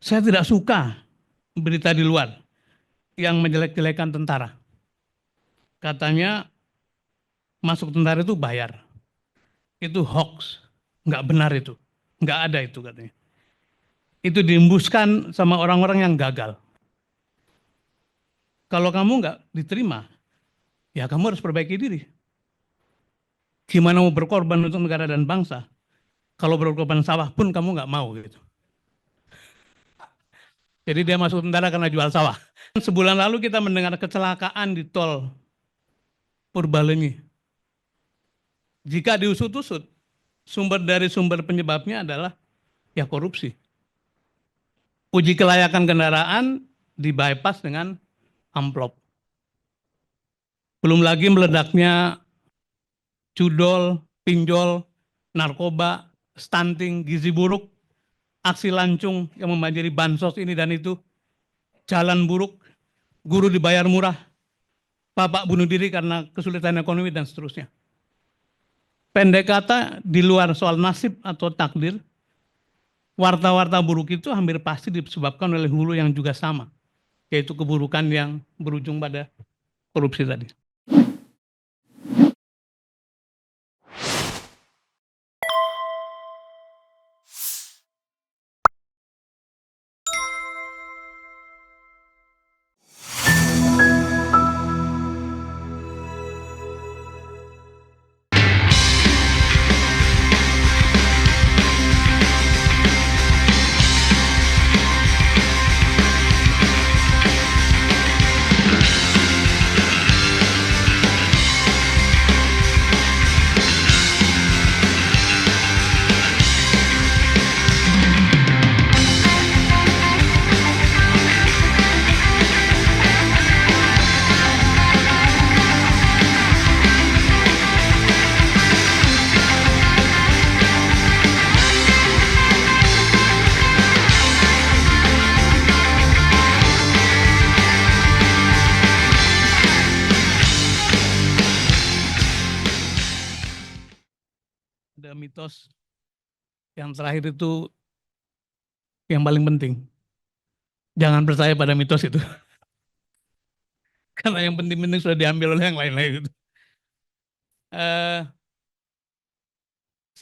Saya tidak suka berita di luar yang menjelek-jelekan tentara. Katanya masuk tentara itu bayar. Itu hoax. Nggak benar itu. Nggak ada itu katanya. Itu diembuskan sama orang-orang yang gagal. Kalau kamu nggak diterima, ya kamu harus perbaiki diri. Gimana mau berkorban untuk negara dan bangsa? Kalau berkorban sawah pun kamu nggak mau gitu. Jadi dia masuk tentara karena jual sawah. Sebulan lalu kita mendengar kecelakaan di tol Purbalenyi. Jika diusut-usut, sumber penyebabnya adalah ya korupsi. Uji kelayakan kendaraan di bypass dengan amplop. Belum lagi meledaknya cudol, pinjol, narkoba, stunting, gizi buruk, aksi lancung yang membanjiri bansos ini dan itu, jalan buruk, guru dibayar murah, bapak bunuh diri karena kesulitan ekonomi dan seterusnya. Pendek kata, di luar soal nasib atau takdir, warta-warta buruk itu hampir pasti disebabkan oleh hulu yang juga sama, yaitu keburukan yang berujung pada korupsi tadi. Ada mitos yang terakhir itu yang paling penting. Jangan percaya pada mitos itu. Karena yang penting-penting sudah diambil oleh yang lain-lain. Gitu.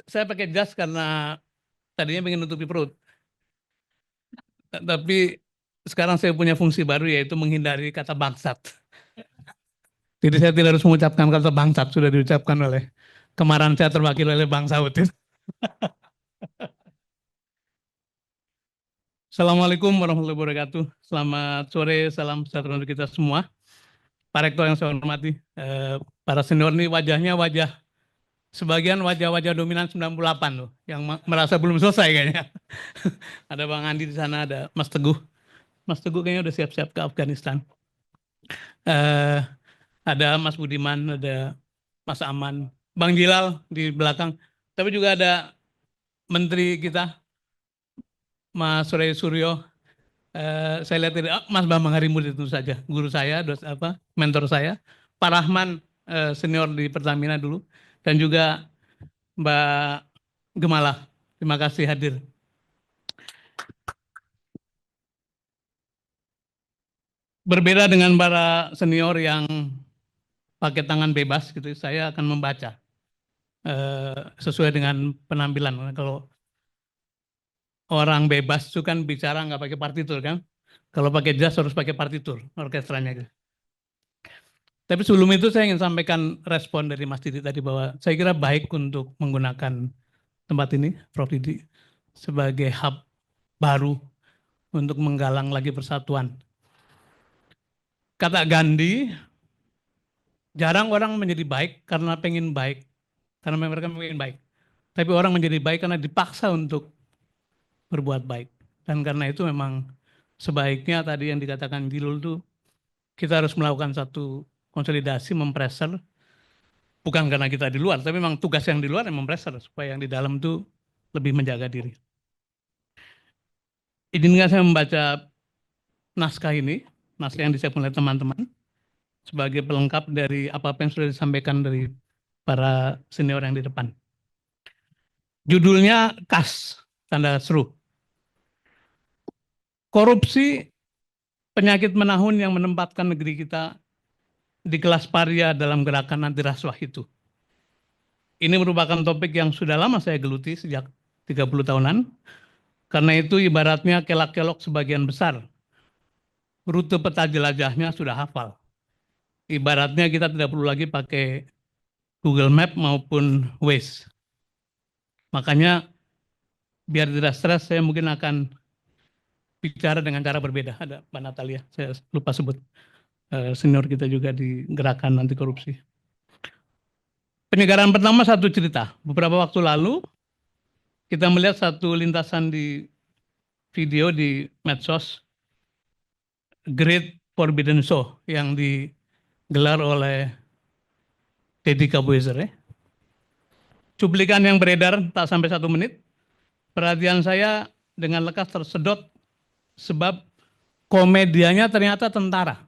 Saya pakai jas karena tadinya ingin nutupi perut. Tapi sekarang saya punya fungsi baru yaitu menghindari kata bangsat. Jadi saya tidak harus mengucapkan kata bangsat, sudah diucapkan oleh kemarin saya terwakili oleh Bang Saud. Assalamualaikum warahmatullahi wabarakatuh. Selamat sore, salam sejahtera untuk kita semua. Pak Rektor yang saya hormati, para senior ini wajahnya sebagian wajah-wajah dominan 98 loh, yang merasa belum selesai kayaknya. Ada Bang Andi di sana, ada Mas Teguh. Mas Teguh kayaknya udah siap-siap ke Afghanistan. Ada Mas Budiman, ada Mas Aman, Bang Jilal di belakang. Tapi juga ada Menteri kita, Mas Suryo. Saya lihat ini, Mas Bambang Harimurti tentu saja, guru saya, mentor saya. Pak Rahman, senior di Pertamina dulu. Dan juga Mbak Gemala. Terima kasih hadir. Berbeda dengan para senior yang pakai tangan bebas, gitu, saya akan membaca sesuai dengan penampilan. Kalau orang bebas itu kan bicara nggak pakai partitur kan. Kalau pakai jas harus pakai partitur orkestranya. Gitu. Tapi sebelum itu saya ingin sampaikan respon dari Mas Didi tadi bahwa saya kira baik untuk menggunakan tempat ini, Prof. Didi, sebagai hub baru untuk menggalang lagi persatuan. Kata Gandhi, jarang orang menjadi baik karena pengen baik, karena mereka pengen baik. Tapi orang menjadi baik karena dipaksa untuk berbuat baik. Dan karena itu memang sebaiknya tadi yang dikatakan Jilul itu kita harus melakukan satu konsolidasi, mempreser, bukan karena kita di luar, tapi memang tugas yang di luar yang mempreser supaya yang di dalam itu lebih menjaga diri. Izinkan saya membaca naskah ini, naskah yang disiapkan oleh teman-teman, sebagai pelengkap dari apa yang sudah disampaikan dari para senior yang di depan. Judulnya KAS, tanda seru. Korupsi penyakit menahun yang menempatkan negeri kita di kelas paria dalam gerakan anti rasuah itu. Ini merupakan topik yang sudah lama saya geluti sejak 30 tahunan. Karena itu ibaratnya kelak-kelok sebagian besar rute peta jelajahnya sudah hafal. Ibaratnya kita tidak perlu lagi pakai Google Map maupun Waze. Makanya biar tidak stres, saya mungkin akan bicara dengan cara berbeda. Ada Mbak Natalia, saya lupa sebut, senior kita juga di gerakan anti korupsi. Penyegaran pertama satu cerita. Beberapa waktu lalu kita melihat satu lintasan di video di medsos, Great Forbidden Show yang digelar oleh Deddy Corbuzier. Cuplikan yang beredar tak sampai 1 menit. Perhatian saya dengan lekas tersedot sebab komedianya ternyata tentara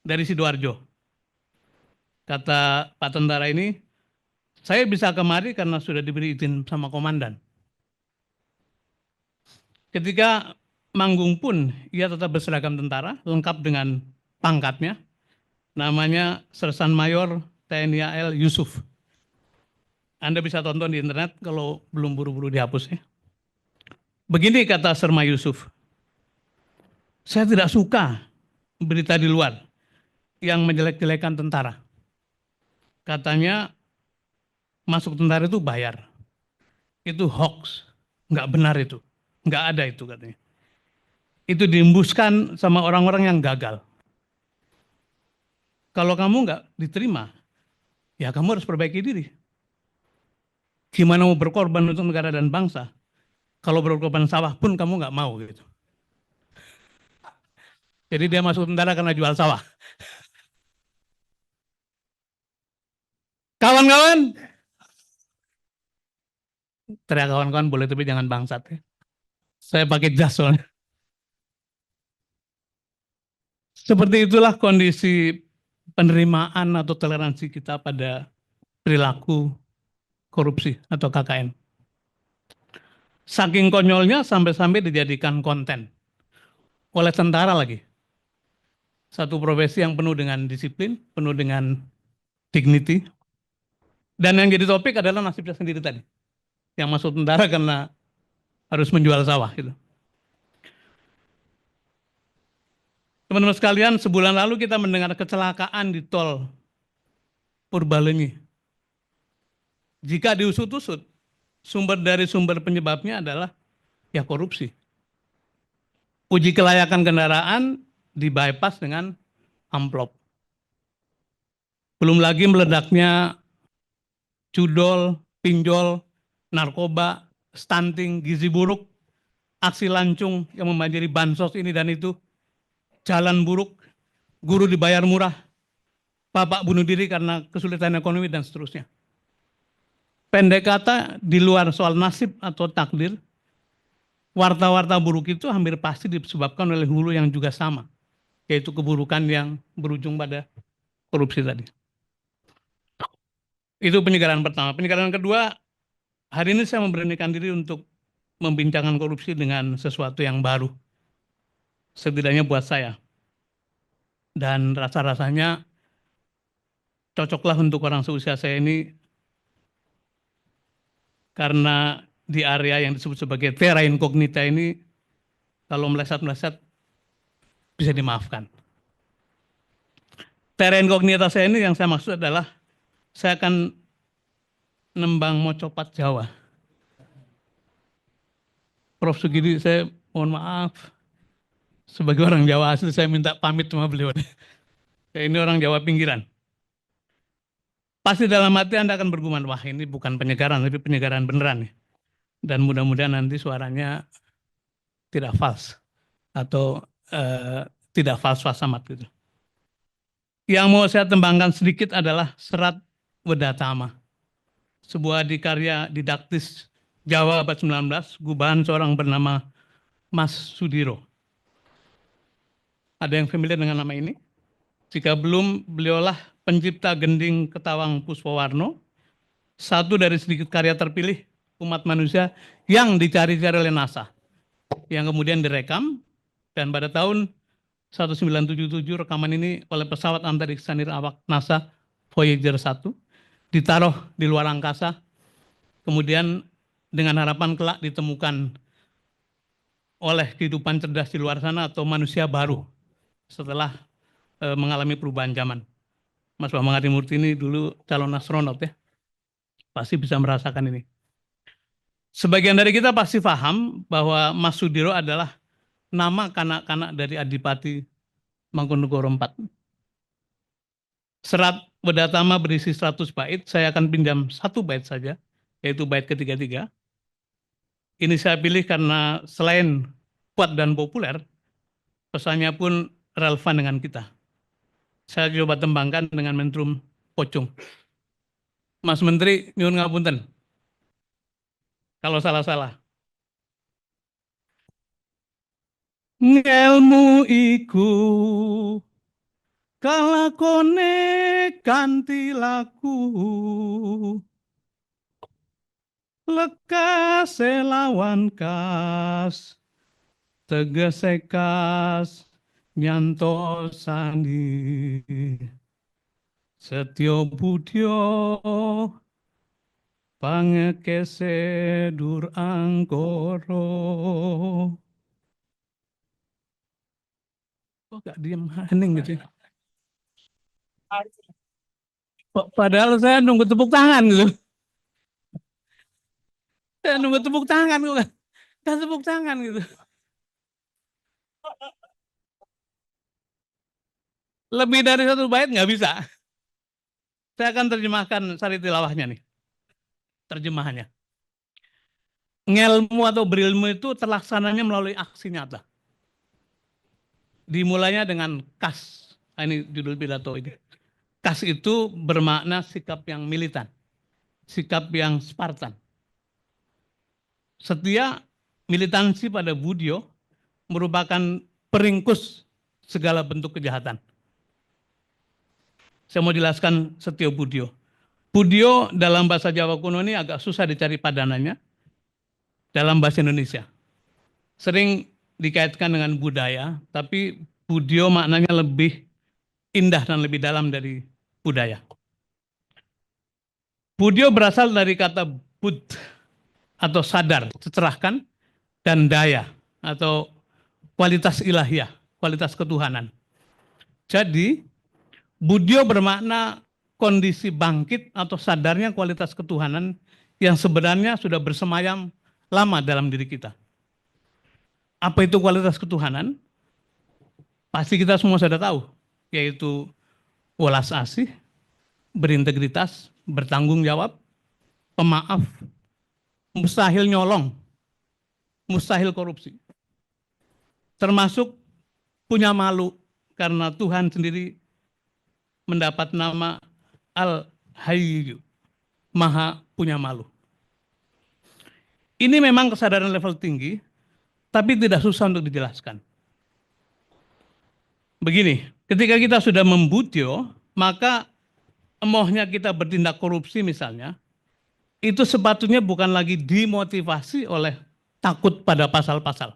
dari Sidoarjo. Kata Pak tentara ini, saya bisa kemari karena sudah diberi izin sama komandan. Ketika manggung pun ia tetap berseragam tentara, lengkap dengan pangkatnya. Namanya Sersan Mayor TNI AL Yusuf. Anda bisa tonton di internet kalau belum buru-buru dihapus ya. Begini kata Serma Yusuf, saya tidak suka berita di luar yang menjelek-jelekan tentara. Katanya masuk tentara itu bayar. Itu hoax, nggak benar itu. Nggak ada itu katanya. Itu diembuskan sama orang-orang yang gagal. Kalau kamu nggak diterima, ya kamu harus perbaiki diri. Gimana mau berkorban untuk negara dan bangsa? Kalau berkorban sawah pun kamu nggak mau gitu. Jadi dia masuk tentara karena jual sawah. Kawan-kawan, teriak kawan-kawan boleh tapi jangan bangsat ya. Saya pakai jas soalnya. Seperti itulah kondisi penerimaan atau toleransi kita pada perilaku korupsi atau KKN. Saking konyolnya sampai-sampai dijadikan konten oleh tentara lagi. Satu profesi yang penuh dengan disiplin, penuh dengan dignity. Dan yang jadi topik adalah nasibnya sendiri tadi. Yang masuk tentara karena harus menjual sawah gitu. Teman-teman sekalian, sebulan lalu kita mendengar kecelakaan di tol Purbalenyi. Jika diusut-usut, sumber penyebabnya adalah ya korupsi. Uji kelayakan kendaraan di bypass dengan amplop. Belum lagi meledaknya cudol, pinjol, narkoba, stunting, gizi buruk, aksi lancung yang membanjiri bansos ini dan itu, jalan buruk, guru dibayar murah, bapak bunuh diri karena kesulitan ekonomi dan seterusnya. Pendek kata, di luar soal nasib atau takdir, warta-warta buruk itu hampir pasti disebabkan oleh hulu yang juga sama, yaitu keburukan yang berujung pada korupsi tadi. Itu penyegaran pertama. Penyegaran kedua, hari ini saya memberanikan diri untuk membincangkan korupsi dengan sesuatu yang baru, setidaknya buat saya. Dan rasa-rasanya cocoklah untuk orang seusia saya ini, karena di area yang disebut sebagai terra incognita ini, kalau meleset-meleset bisa dimaafkan. Terra incognita saya ini yang saya maksud adalah saya akan nembang mocopat Jawa. Prof. Sugidi, saya mohon maaf. Sebagai orang Jawa asli, saya minta pamit sama beliau. Ini orang Jawa pinggiran. Pasti dalam hati Anda akan bergumam, wah ini bukan penyegaran, tapi penyegaran beneran. Dan mudah-mudahan nanti suaranya tidak false. Atau tidak false-false amat gitu. Yang mau saya tembangkan sedikit adalah Serat Wedatama. Sebuah adikarya didaktis Jawa abad 19, gubahan seorang bernama Mas Sudiro. Ada yang familiar dengan nama ini? Jika belum, beliaulah pencipta Gending Ketawang Puspawarno, satu dari sedikit karya terpilih umat manusia yang dicari-cari oleh NASA. yang kemudian direkam, dan pada tahun 1977 rekaman ini oleh pesawat antariksa nirawak NASA Voyager 1 ditaruh di luar angkasa, kemudian dengan harapan kelak ditemukan oleh kehidupan cerdas di luar sana atau manusia baru setelah mengalami perubahan zaman. Mas Bambang Harimurti ini dulu calon astronot ya, pasti bisa merasakan ini. Sebagian dari kita pasti paham bahwa Mas Sudiro adalah nama kanak-kanak dari Adipati Mangkunegoro IV. Serat Wedatama berisi 100 bait, saya akan pinjam 1 bait saja, yaitu bait ketiga-tiga. Ini saya pilih karena selain kuat dan populer, pesannya pun relevan dengan kita. Saya coba tembangkan dengan mentrum pocung. Mas Menteri, nyuwun ngapunten. Kalau salah-salah. Ngelmu iku kalakone kanthi laku lekas lawan kas tegese kas nyanto sandi setyo budya pangekese dur angkara. Kok gak diem hening gitu ya? Padahal saya nunggu tepuk tangan gitu. Saya nunggu tepuk tangan kok gak tepuk tangan gitu. Lebih dari 1 bait nggak bisa. Saya akan terjemahkan sari tilawahnya nih. Terjemahannya. Ngelmu atau berilmu itu terlaksananya melalui aksi nyata. Dimulainya dengan kas. Ini judul pidato ini. Kas itu bermakna sikap yang militan. Sikap yang Spartan. Setia militansi pada Budyo merupakan peringkus segala bentuk kejahatan. Saya mau jelaskan Setyo Budyo. Budyo dalam bahasa Jawa kuno ini agak susah dicari padanannya dalam bahasa Indonesia. Sering dikaitkan dengan budaya, tapi Budyo maknanya lebih indah dan lebih dalam dari budaya. Budyo berasal dari kata bud atau sadar, tercerahkan, dan daya atau kualitas ilahiyah, kualitas ketuhanan. Jadi, Budyo bermakna kondisi bangkit atau sadarnya kualitas ketuhanan yang sebenarnya sudah bersemayam lama dalam diri kita. Apa itu kualitas ketuhanan? Pasti kita semua sudah tahu, yaitu welas asih, berintegritas, bertanggung jawab, pemaaf, mustahil nyolong, mustahil korupsi. Termasuk punya malu karena Tuhan sendiri mendapat nama Al-Hayyu, Maha punya malu. Ini memang kesadaran level tinggi, tapi tidak susah untuk dijelaskan. Begini, ketika kita sudah membudyo, maka emohnya kita bertindak korupsi misalnya, itu sepatutnya bukan lagi dimotivasi oleh takut pada pasal-pasal,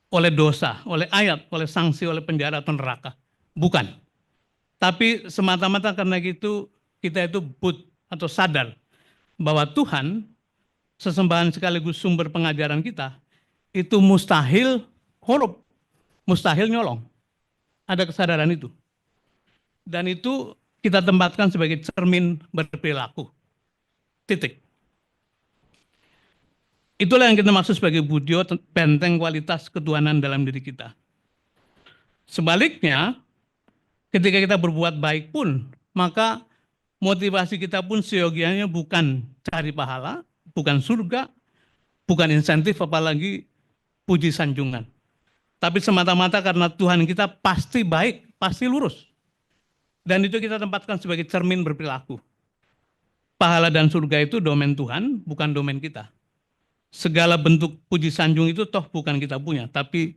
oleh dosa, oleh ayat, oleh sanksi, oleh penjara atau neraka. Bukan. Tapi semata-mata karena gitu kita itu bud atau sadar bahwa Tuhan, sesembahan sekaligus sumber pengajaran kita, itu mustahil korup, mustahil nyolong. Ada kesadaran itu. Dan itu kita tempatkan sebagai cermin berperilaku. Titik. Itulah yang kita maksud sebagai budyo, benteng kualitas ketuhanan dalam diri kita. Sebaliknya, ketika kita berbuat baik pun, maka motivasi kita pun seyogianya bukan cari pahala, bukan surga, bukan insentif, apalagi puji sanjungan. Tapi semata-mata karena Tuhan kita pasti baik, pasti lurus. Dan itu kita tempatkan sebagai cermin berperilaku. Pahala dan surga itu domain Tuhan, bukan domain kita. Segala bentuk puji sanjung itu toh bukan kita punya, tapi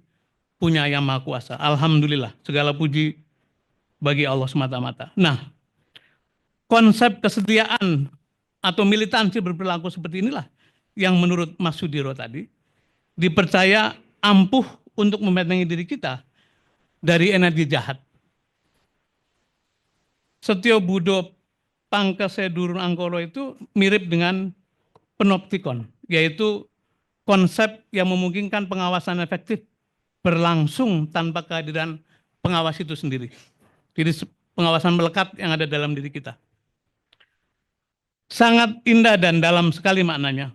punya Yang Maha Kuasa. Alhamdulillah, segala puji bagi Allah semata-mata. Nah, konsep kesetiaan atau militansi berperilaku seperti inilah yang menurut Mas Sudiro tadi dipercaya ampuh untuk membentengi diri kita dari energi jahat. Setio Budo Pangkase Durun Angkoro itu mirip dengan panoptikon, yaitu konsep yang memungkinkan pengawasan efektif berlangsung tanpa kehadiran pengawas itu sendiri. Jadi pengawasan melekat yang ada dalam diri kita. Sangat indah dan dalam sekali maknanya.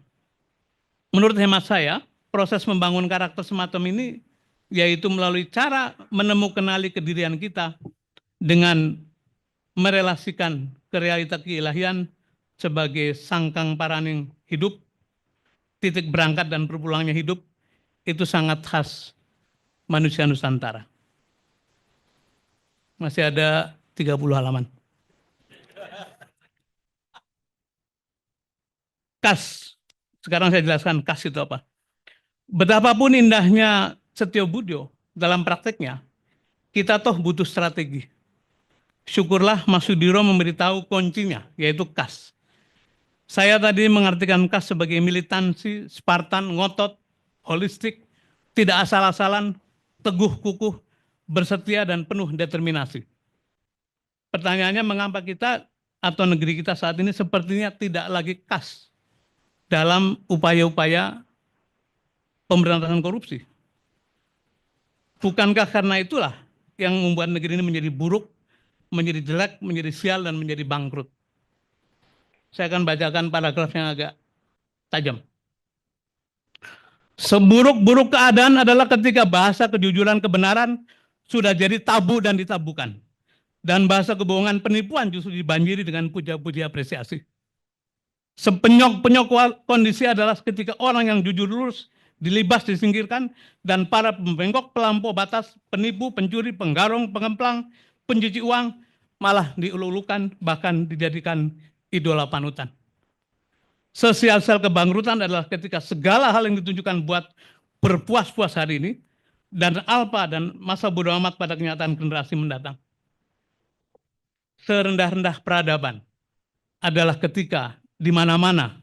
Menurut hemat saya, proses membangun karakter semacam ini yaitu melalui cara menemukan kedirian kita dengan merelasikan ke realita keilahian sebagai sangkang paraning hidup, titik berangkat dan berpulangnya hidup, itu sangat khas manusia Nusantara. Masih ada 30 halaman. Kas. Sekarang saya jelaskan kas itu apa. Betapapun indahnya Setio Budo dalam prakteknya, kita toh butuh strategi. Syukurlah Mas Sudiro memberitahu kuncinya, yaitu kas. Saya tadi mengartikan kas sebagai militansi, Spartan, ngotot, holistik, tidak asal-asalan, teguh kukuh, bersetia dan penuh determinasi. Pertanyaannya, mengapa kita atau negeri kita saat ini sepertinya tidak lagi kas dalam upaya-upaya pemberantasan korupsi? Bukankah karena itulah yang membuat negeri ini menjadi buruk, menjadi jelek, menjadi sial, dan menjadi bangkrut? Saya akan bacakan paragraf yang agak tajam. Seburuk-buruk keadaan adalah ketika bahasa kejujuran kebenaran sudah jadi tabu dan ditabukan. Dan bahasa kebohongan penipuan justru dibanjiri dengan puja-puji apresiasi. Sepenyok-penyok kondisi adalah ketika orang yang jujur lurus dilibas, disingkirkan, dan para pembengkok, pelampau batas, penipu, pencuri, penggarong, pengemplang, pencuci uang, malah diulu-ulukan, bahkan dijadikan idola panutan. Sesial-sial kebangkrutan adalah ketika segala hal yang ditunjukkan buat berpuas-puas hari ini, dan alpa dan masa bodo amat pada kenyataan generasi mendatang. Serendah-rendah peradaban adalah ketika di mana-mana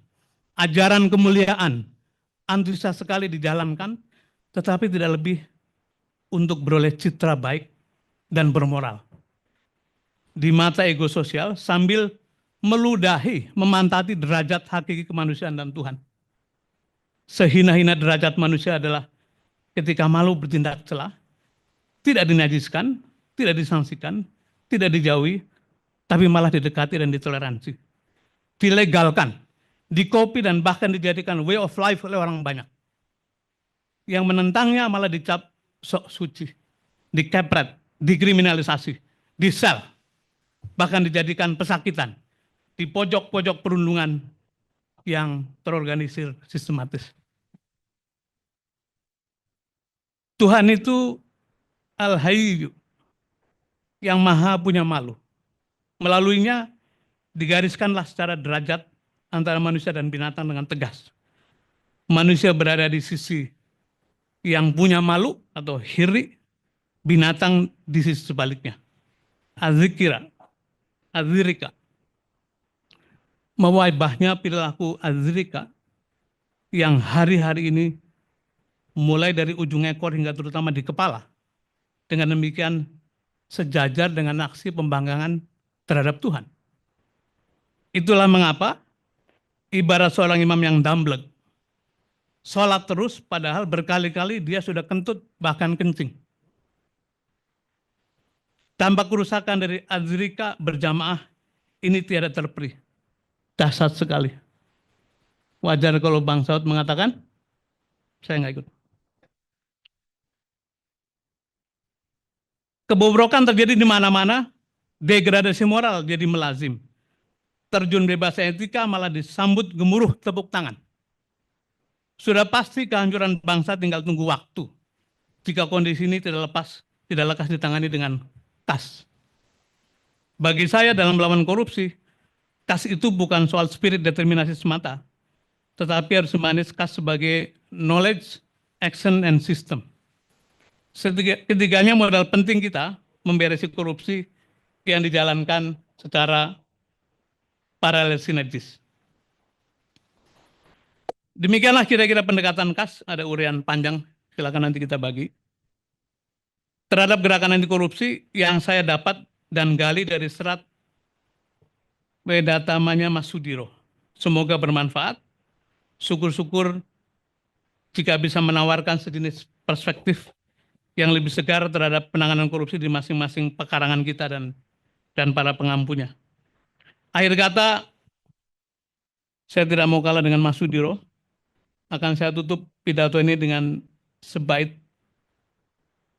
ajaran kemuliaan antusias sekali dijalankan, tetapi tidak lebih untuk beroleh citra baik dan bermoral. Di mata ego sosial sambil meludahi, memantati derajat hakiki kemanusiaan dan Tuhan. Sehina-hina derajat manusia adalah ketika malu bertindak celah, tidak dinajiskan, tidak disangsikan, tidak dijauhi, tapi malah didekati dan ditoleransi. Dilegalkan, dikopi dan bahkan dijadikan way of life oleh orang banyak. Yang menentangnya malah dicap sok suci, dikepret, dikriminalisasi, disel, bahkan dijadikan pesakitan di pojok-pojok perundungan yang terorganisir sistematis. Tuhan itu Al-Hayyu, yang maha punya malu. Melaluinya digariskanlah secara derajat antara manusia dan binatang dengan tegas. Manusia berada di sisi yang punya malu atau hiri, binatang di sisi sebaliknya. Azikira, azirika. Mewabahnya perilaku azirika yang hari-hari ini mulai dari ujung ekor hingga terutama di kepala. Dengan demikian sejajar dengan aksi pembanggangan terhadap Tuhan. Itulah mengapa ibarat seorang imam yang damblek, sholat terus padahal berkali-kali dia sudah kentut bahkan kencing. Tanpa kerusakan dari azrika berjamaah ini tiada terperi. Dahsyat sekali. Wajar kalau Bang Saud mengatakan, saya nggak ikut. Kebobrokan terjadi di mana-mana, degradasi moral jadi melazim. Terjun bebas etika malah disambut gemuruh tepuk tangan. Sudah pasti kehancuran bangsa tinggal tunggu waktu. Jika kondisi ini tidak lekas ditangani dengan kas. Bagi saya dalam melawan korupsi, kas itu bukan soal spirit determinasi semata, tetapi harus memanis kas sebagai knowledge, action, and system. Ketiganya modal penting kita memberesi korupsi yang dijalankan secara paralel sinergis. Demikianlah kira-kira pendekatan khas, ada uraian panjang, silakan nanti kita bagi. Terhadap gerakan anti korupsi yang saya dapat dan gali dari serat Wedatamanya Mas Sudiro. Semoga bermanfaat. Syukur-syukur jika bisa menawarkan sejenis perspektif yang lebih segar terhadap penanganan korupsi di masing-masing pekarangan kita dan para pengampunya. Akhir kata, saya tidak mau kalah dengan Mas Sudiro. Akan saya tutup pidato ini dengan sebait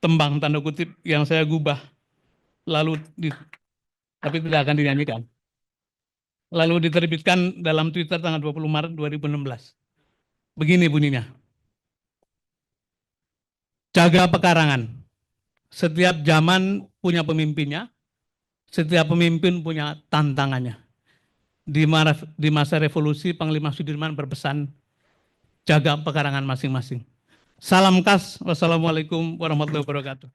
tembang tanda kutip yang saya gubah tapi tidak akan dinyanyikan. Lalu diterbitkan dalam Twitter tanggal 20 Maret 2016. Begini bunyinya. Jaga pekarangan. Setiap zaman punya pemimpinnya, setiap pemimpin punya tantangannya. Di masa revolusi, Panglima Sudirman berpesan, jaga pekarangan masing-masing. Salam khas, wassalamualaikum warahmatullahi wabarakatuh.